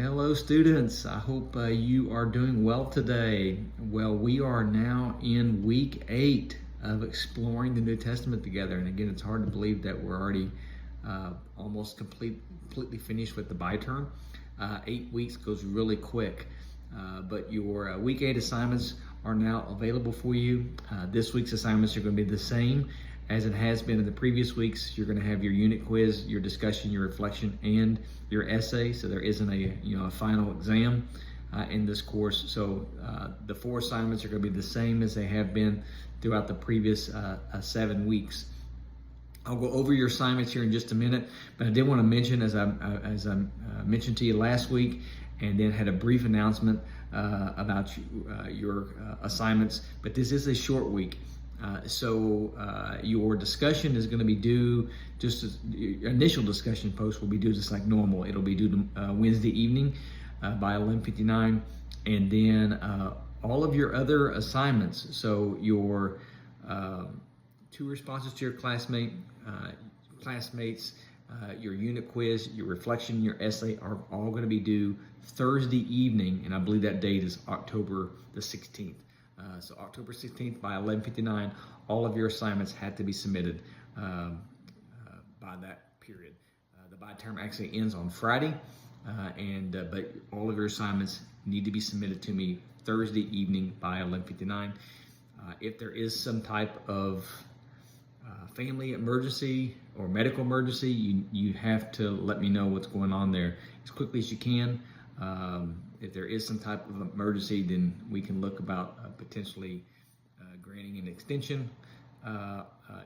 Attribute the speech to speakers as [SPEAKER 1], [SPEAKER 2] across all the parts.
[SPEAKER 1] Hello, students. I hope you are doing well today. Well, we are now in week 8 of exploring the New Testament together. And again, it's hard to believe that we're already almost completely finished with the by term. 8 weeks goes really quick. But your week 8 assignments are now available for you. This week's assignments are going to be the same as it has been in the previous weeks. You're going to have your unit quiz, your discussion, your reflection, and your essay. So there isn't a final exam in this course. So the 4 assignments are going to be the same as they have been throughout the previous 7 weeks. I'll go over your assignments here in just a minute, but I did want to mention, as I mentioned to you last week, and then had a brief announcement about your assignments. But this is a short week. So your discussion is going to be due, your initial discussion post will be due just like normal. It'll be due to Wednesday evening by 11:59, and then all of your other assignments, so your 2 responses to your classmates, your unit quiz, your reflection, your essay are all going to be due Thursday evening, and I believe that date is October the 16th. So October 16th by 11:59, all of your assignments had to be submitted by that period. The by term actually ends on Friday, but all of your assignments need to be submitted to me Thursday evening by 11:59. If there is some type of family emergency or medical emergency, you have to let me know what's going on there as quickly as you can. If there is some type of emergency, then we can look about potentially granting an extension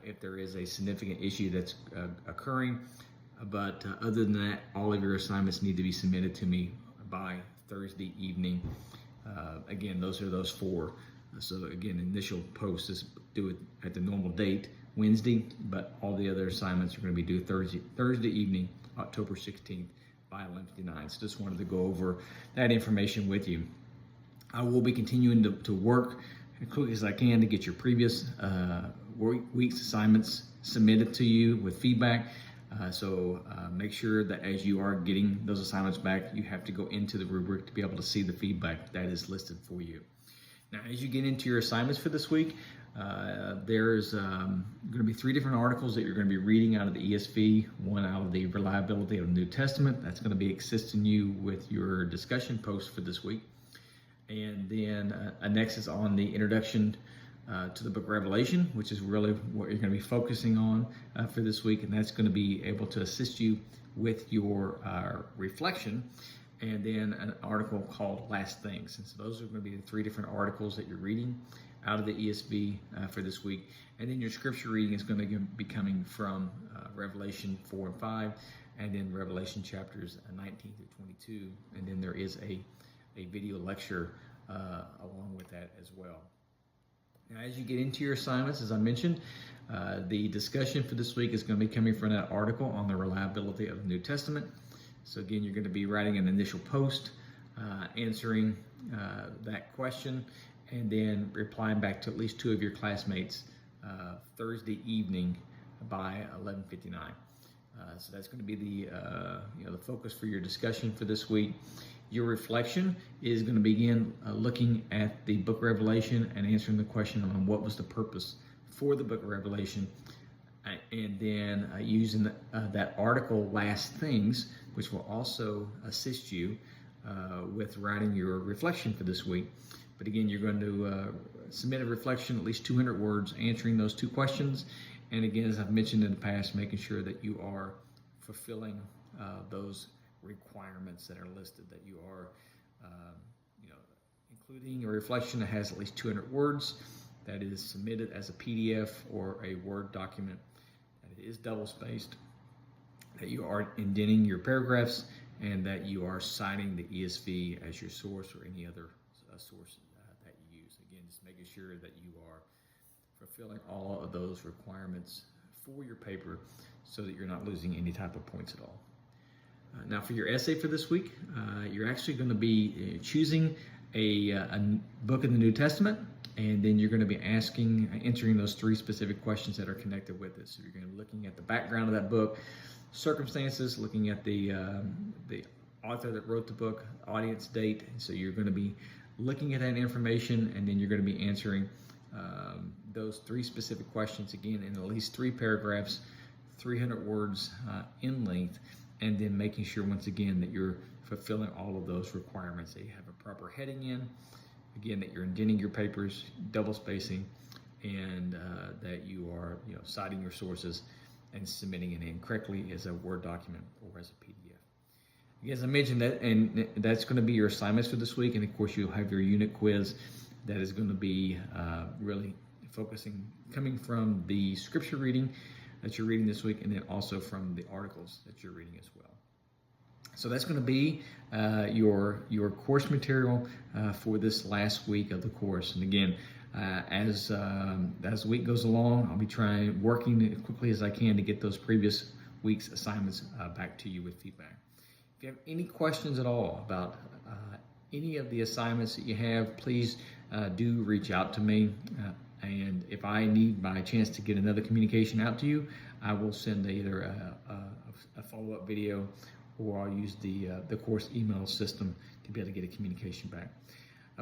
[SPEAKER 1] if there is a significant issue that's occurring. But other than that, all of your assignments need to be submitted to me by Thursday evening. Again, those are those 4. So again, initial post is due at the normal date, Wednesday, but all the other assignments are going to be due Thursday evening, October 16th. By 11:59. So just wanted to go over that information with you. I will be continuing to work as quickly as I can to get your previous week's assignments submitted to you with feedback. So make sure that as you are getting those assignments back, you have to go into the rubric to be able to see the feedback that is listed for you. Now, as you get into your assignments for this week, there's going to be 3 different articles that you're going to be reading out of the ESV, one out of the reliability of the New Testament. That's going to be assisting you with your discussion post for this week. And then next is on the introduction to the book of Revelation, which is really what you're going to be focusing on for this week. And that's going to be able to assist you with your reflection. And then an article called Last Things. And so those are going to be the 3 different articles that you're reading out of the ESV for this week. And then your scripture reading is going to be coming from Revelation 4 and 5, and then Revelation chapters 19 through 22. And then there is a video lecture along with that as well. Now, as you get into your assignments, as I mentioned, the discussion for this week is going to be coming from that article on the reliability of the New Testament. So again, you're going to be writing an initial post, answering that question, and then replying back to at least 2 of your classmates Thursday evening by 11:59. So that's going to be the focus for your discussion for this week. Your reflection is going to begin looking at the book of Revelation and answering the question on what was the purpose for the book of Revelation, and then using that article, Last Things, which will also assist you with writing your reflection for this week. But again, you're going to submit a reflection, at least 200 words, answering those 2 questions. And again, as I've mentioned in the past, making sure that you are fulfilling those requirements that are listed, that you are including a reflection that has at least 200 words, that is submitted as a PDF or a Word document, that it is double-spaced, that you are indenting your paragraphs, and that you are citing the ESV as your source or any other source that you use. Again, just making sure that you are fulfilling all of those requirements for your paper so that you're not losing any type of points at all. Now, for your essay for this week, you're actually going to be choosing a book in the New Testament, and then you're going to be answering those 3 specific questions that are connected with it. So you're going to be looking at the background of that book, circumstances, looking at the author that wrote the book, audience, date. So you're going to be looking at that information, and then you're going to be answering those 3 specific questions again in at least 3 paragraphs, 300 words in length, and then making sure once again that you're fulfilling all of those requirements, that you have a proper heading in, again, that you're indenting your papers, double spacing, and that you are citing your sources and submitting it in correctly as a Word document or as a PDF. As I mentioned, that, and that's going to be your assignments for this week, and of course you'll have your unit quiz that is going to be really coming from the scripture reading that you're reading this week, and then also from the articles that you're reading as well. So that's going to be your course material for this last week of the course. And again, as the week goes along, I'll be working as quickly as I can to get those previous week's assignments back to you with feedback. If you have any questions at all about any of the assignments that you have, please do reach out to me. And if I need by chance to get another communication out to you, I will send either a follow-up video, or I'll use the course email system to be able to get a communication back.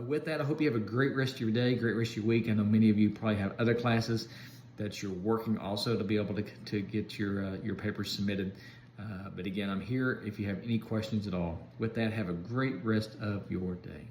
[SPEAKER 1] With that, I hope you have a great rest of your day, great rest of your week. I know many of you probably have other classes that you're working also to be able to get your papers submitted. But again, I'm here if you have any questions at all. With that, have a great rest of your day.